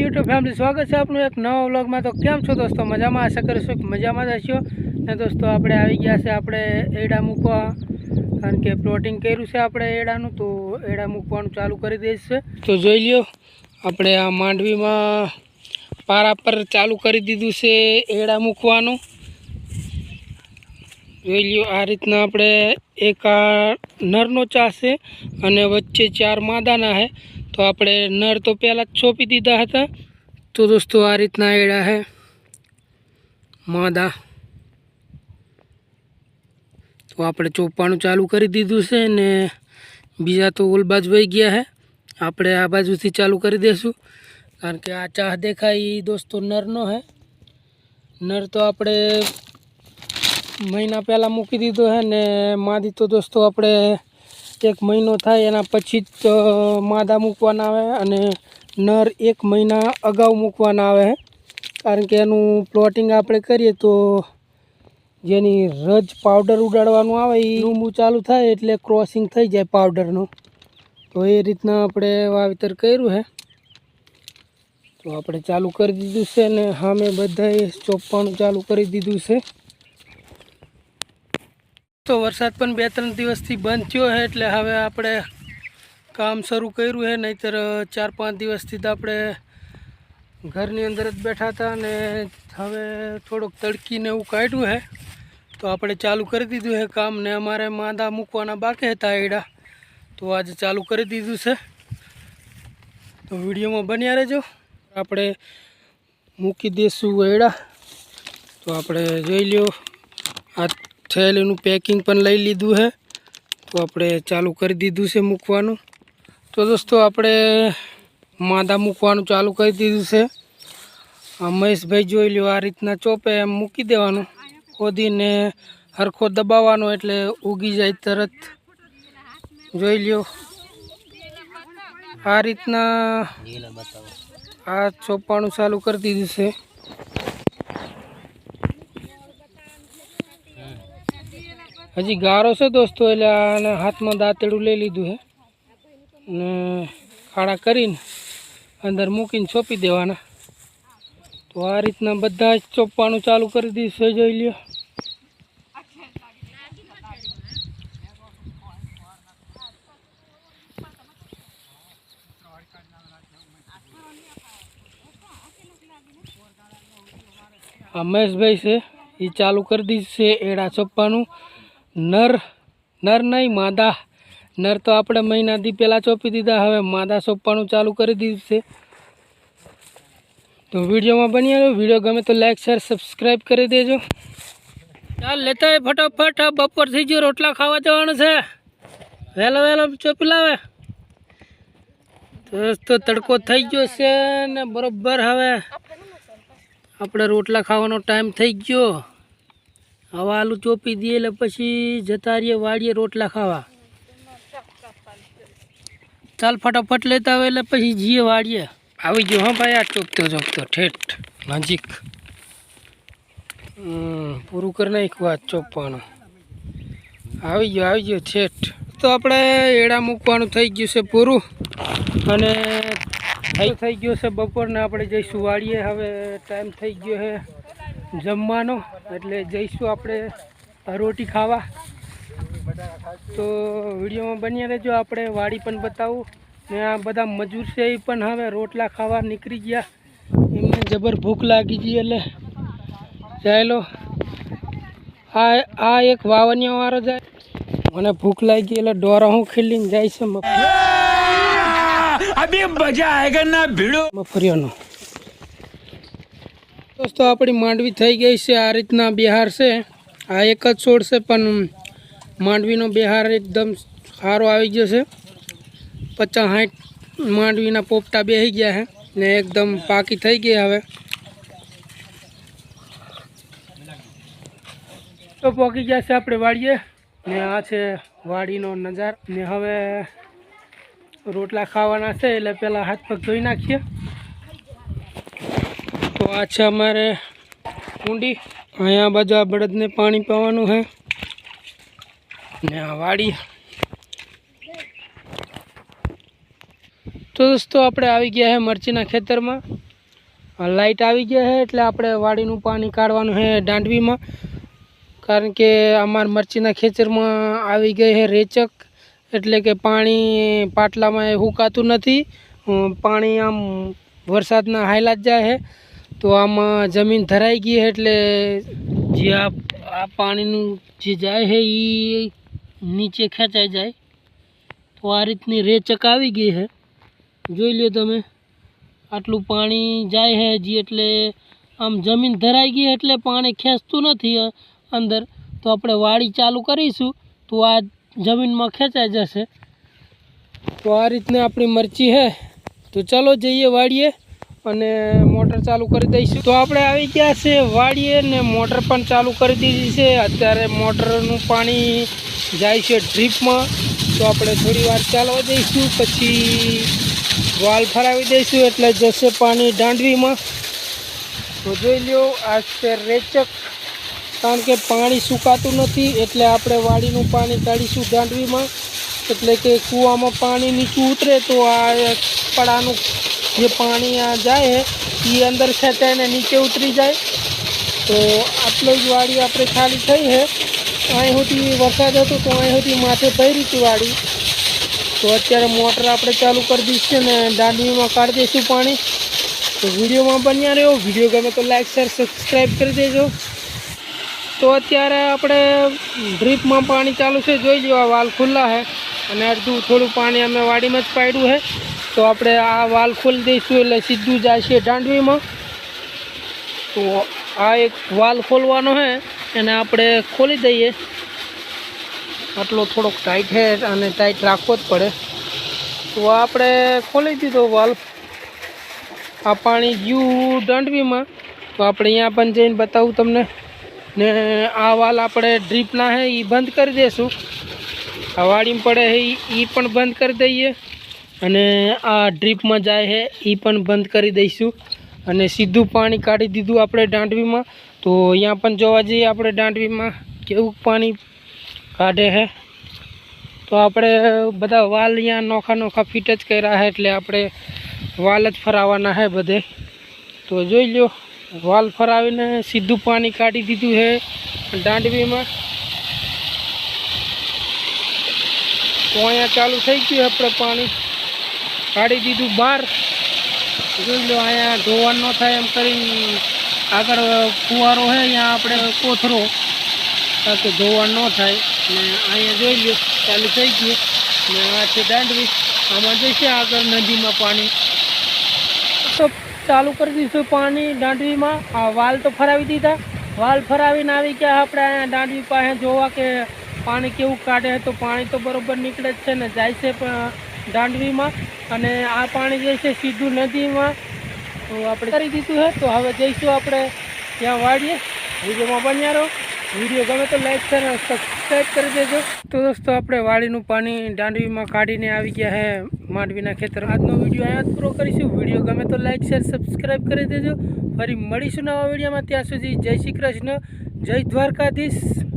YouTube family, સ્વાગત છે આપનું એક નવા વ્લોગમાં। તો કેમ છો દોસ્તો? મજામાં? આશા કરીશું કે મજામાં જ હશો ને દોસ્તો। આપણે આવી ગયા છે આપણે એડા મૂકવા, કારણ કે પ્લોટિંગ કર્યું છે આપણે એડાનું, તો એડા મૂકવાનું ચાલુ કરી દઈશ। તો જોઈ લ્યો, આપણે આ માંડવીમાં પારા પર ચાલુ કરી દીધું છે એડા મૂકવાનું। જોઈ લ્યો, આ રીતના આપણે એક આ નરનો ચા છે અને વચ્ચે 4 માદાના છે। તો આપણે નર તો પહેલાં જ છોપી દીધા હતા। તો દોસ્તો આ રીતના એડા છે માદા। તો આપણે ચોપવાનું ચાલુ કરી દીધું છે ને બીજા તો ઓલ બાજુ વહી ગયા છે। આપણે આ બાજુથી ચાલુ કરી દઈશું, કારણ કે આ ચા દેખાય દોસ્તો નરનો છે। નર તો આપણે મહિના પહેલાં મૂકી દીધો છે ને માદી તો દોસ્તો આપણે 1 મહિનો થાય એના પછી જ માદા મૂકવાના આવે, અને નર 1 મહિના અગાઉ મૂકવાના આવે છે। કારણ કે એનું પ્લોટિંગ આપણે કરીએ તો જેની રજ પાવડર ઉડાડવાનું આવે એ રૂમું ચાલુ થાય એટલે ક્રોસિંગ થઈ જાય પાવડરનું। તો એ રીતના આપણે વાવેતર કર્યું છે। તો આપણે ચાલુ કરી દીધું છે ને સામે બધાએ ચોપવાનું ચાલુ કરી દીધું છે। તો વરસાદ પણ 2-3 દિવસથી બંધ થયો છે, એટલે હવે આપણે કામ શરૂ કર્યું છે। નહીંતર 4-5 દિવસથી તો આપણે ઘરની અંદર જ બેઠા હતા ને હવે થોડુંક તડકીને એવું કાઢ્યું છે, તો આપણે ચાલુ કરી દીધું છે કામ। ને અમારે માદા મૂકવાના બાકી હતા એડા, તો આજે ચાલુ કરી દીધું છે। તો વિડીયોમાં બન્યા રહેજો, આપણે મૂકી દઈશું એડા। તો આપણે જોઈ લ્યો, આ થેલીનું પેકિંગ પણ લઈ લીધું છે, તો આપણે ચાલુ કરી દીધું છે મૂકવાનું। તો દોસ્તો આપણે માદા મૂકવાનું ચાલુ કરી દીધું છે। આ મહેશભાઈ જોઈ લ્યો, આ રીતના ચોપે એમ મૂકી દેવાનું, ખોદીને હરખો દબાવવાનો એટલે ઉગી જાય તરત। જોઈ લ્યો, આ રીતના આ ચોપવાનું ચાલુ કરી દીધું છે। હજી ગારો છે દોસ્તો, એટલે આને હાથમાં દાંતેડું લઈ લીધું છે ને ખાડા કરીને અંદર મૂકીને ચોપી દેવાના। તો આ રીતના બધા જ ચોપવાનું ચાલુ કરી દીધું છે। જોઈ લ્યો, આ મહેશભાઈ છે એ ચાલુ કરી દીધું છે એડા ચોપવાનું। નર નહીં, માદા। નર તો આપણે મહિનાથી પહેલાં ચોપી દીધા, હવે માદા ચોપવાનું ચાલુ કરી દીધું છે। તો વિડીયોમાં બની રહ્યો, વિડીયો ગમે તો લાઈક શેર સબસ્ક્રાઈબ કરી દેજો। ચાલ લેતા હોય ફટાફટ, બપોર થઈ ગયો, રોટલા ખાવા જવાનું છે। વહેલો વહેલો ચોપી લાવે તો તડકો થઈ ગયો છે ને બરોબર। હવે આપણે રોટલા ખાવાનો ટાઈમ થઈ ગયો। હવે આલુ ચોપી દઈએ એટલે પછી જતા રહીએ વાડીએ રોટલા ખાવા। ચાલ ફટાફટ લેતા આવે એટલે પછી જઈએ વાડીએ। આવી ગયો હા ભાઈ, આ ચોપતો ઠેઠ નજીક પૂરું કરી નાખ્યું આ ચોપવાનું। આવી ગયો ઠેઠ। તો આપણે એડા મૂકવાનું થઈ ગયું છે પૂરું, અને થઈ ગયો છે બપોરને આપણે જઈશું વાડીએ। હવે ટાઈમ થઈ ગયો છે જમવાનો, એટલે જઈશું આપણે રોટી ખાવા। તો વિડીયોમાં બન્યા રહેજો, આપણે વાડી પણ બતાવું ને આ બધા મજૂર છે એ પણ હવે રોટલા ખાવા નીકળી ગયા। એમને જબર ભૂખ લાગી ગઈ એટલે ચાલો આ એક વાવનિયા વાળો જાય, મને ભૂખ લાગી એટલે ડોરા હું ખીલીને જાય છે મફરિયાનો। દોસ્તો આપણી માંડવી થઈ ગઈ છે, આ રીતના બિહાર છે। આ એક જ છોડ છે પણ માંડવીનો બિહાર એકદમ સારો આવી ગયો છે। 50-60 માંડવીના પોપટા બેસી ગયા છે ને એકદમ પાકી થઈ ગઈ હવે। તો પોકી ગયા છે આપણે વાડીએ, ને આ છે વાડીનો નજારો। ને હવે રોટલા ખાવાના છે એટલે પહેલાં હાથ પગ ધોઈ નાખીએ। તો આ છે અમારે કુંડી, અહીંયા બાજુ આ બળદને પાણી પાવાનું છે ને આ વાડી। તો દોસ્તો આપણે આવી ગયા છે મરચીના ખેતરમાં। લાઇટ આવી ગઈ છે એટલે આપણે વાડીનું પાણી કાઢવાનું છે દાંડવીમાં, કારણ કે અમારા મરચીના ખેતરમાં આવી ગઈ છે રેચક, એટલે કે પાણી પાટલામાં સુકાતું નથી, પાણી આમ વરસાદના હાયલા જ જાય છે, તો આમાં જમીન ધરાઈ ગઈ છે એટલે જે આ પાણીનું જે જાય છે એ નીચે ખેંચાઈ જાય, તો આ રીતની રેચક આવી ગઈ છે, જોઈ લો તમે, આટલું પાણી જાય છે હજી, એટલે આમ જમીન ધરાઈ ગઈ એટલે પાણી ખેંચતું નથી અંદર, તો આપણે વાડી ચાલુ કરીશું તો આ જમીનમાં ખેંચાઈ જશે। તો આ રીતના આપણી મરચી છે, તો ચાલો જઈએ વાડીએ અને મોટર ચાલુ કરી દઈશું। તો આપણે આવી ગયા છે વાડીએ ને મોટર પણ ચાલુ કરી દીધી છે। અત્યારે મોટરનું પાણી જાય છે ડ્રીપમાં, તો આપણે થોડી વાર ચાલવા દઈશું, પછી વાલ ફરાવી દઈશું એટલે જશે પાણી દાંડવીમાં। તો જોઈ લો આ છે રેચક, કારણ કે પાણી સુકાતું નથી એટલે આપણે વાડીનું પાણી કાઢીશું દાંડવીમાં, એટલે કે કૂવામાં પાણી નીચું ઉતરે તો આ પડાનું જે પાણી જાય એ અંદર ખેંચાઈને નીચે ઉતરી જાય। તો આટલો જ વાડી આપણે ખાલી થઈ છે, અહીં સુધી વરસાદ હતો તો અહીં સુધી માથે ભરી હતી વાડી, તો અત્યારે મોટર આપણે ચાલુ કરી દઈશું ને દાંડવીમાં કાઢી દઈશું પાણી। તો વિડીયોમાં બન્યા રહ્યો, વિડીયો ગમે તો લાઈક શેર સબસ્ક્રાઈબ કરી દેજો। તો અત્યારે આપણે ડ્રીપમાં પાણી ચાલુ છે, જોઈ લો આ વાલ ખુલ્લા છે અને અડધું થોડું પાણી અમે વાડીમાં જ પાડ્યું છે, તો આપણે આ વાલ ખોલી દઈશું એટલે સીધું જાય છે દાંડવીમાં। તો આ એક વાલ ખોલવાનો છે એને આપણે ખોલી દઈએ, આટલો થોડોક ટાઈટ છે અને ટાઈટ રાખવો જ પડે, તો આપણે ખોલી દીધો વાલ। આ પાણી ગયું દાંડવીમાં, તો આપણે અહીંયા પણ જઈને બતાવું તમને, ને આ વાલ આપણે ડ્રીપના છે એ બંધ કરી દઈશું, આ વાડીમાં પડે છે એ પણ બંધ કરી દઈએ, અને આ ડ્રીપમાં જાય છે એ પણ બંધ કરી દઈશું, અને સીધું પાણી કાઢી દીધું આપણે દાંડવીમાં। તો અહીંયા પણ જોવા જઈએ આપણે દાંડવીમાં કેવું પાણી કાઢે છે, તો આપણે બધા વાલ અહીંયા નોખા નોખા ફિટ જ કર્યા છે, એટલે આપણે વાલ જ ફરાવાના છે બધે। તો જોઈ લો વાલ ફરાવીને સીધું પાણી કાઢી દીધું છે દાંડવીમાં। તો અહીંયા ચાલુ થઈ ગયું આપણે પાણી કાઢી દીધું બહાર, જોઈ લો અહીંયા ધોવાનું ન થાય એમ કરીને આગળ ફુવારો છે અહીંયા આપણે કોથરો, તાકે ધોવાનું ન થાય, ને અહીંયા જોઈ લો ચાલુ થઈ ગયું ને આ છે દાંડવી, આમાં જશે આગળ નદીમાં પાણી, તો ચાલુ કરી દઈશું પાણી દાંડવીમાં। આ વાલ તો ફરાવી દીધા, વાલ ફરાવીને આવી ગયા આપણે અહીંયા દાંડવી પાસે જોવા કે પાણી કેવું કાઢે, તો પાણી તો બરાબર નીકળે જ છે ને જાય છે દાંડવીમાં, અને આ પાણી જાય છે સીધું નદીમાં, તો આપણે કરી દીધું છે। તો હવે જઈશું આપણે ત્યાં વાડીએ, વિડીયોમાં બન્યા રહો, વિડીયો ગમે તો લાઈક શેર અને સબસ્ક્રાઈબ કરી દેજો। તો દોસ્તો આપણે વાડીનું પાણી દાંડવીમાં કાઢીને આવી ગયા છે માંડવીના ખેતર। આજનો વિડીયો અહીંયા જ પૂરો કરીશું, વિડીયો ગમે તો લાઈક શેર સબસ્ક્રાઈબ કરી દેજો। ફરી મળીશું નવા વિડીયોમાં, ત્યાં સુધી જય શ્રી કૃષ્ણ, જય દ્વારકાધીશ।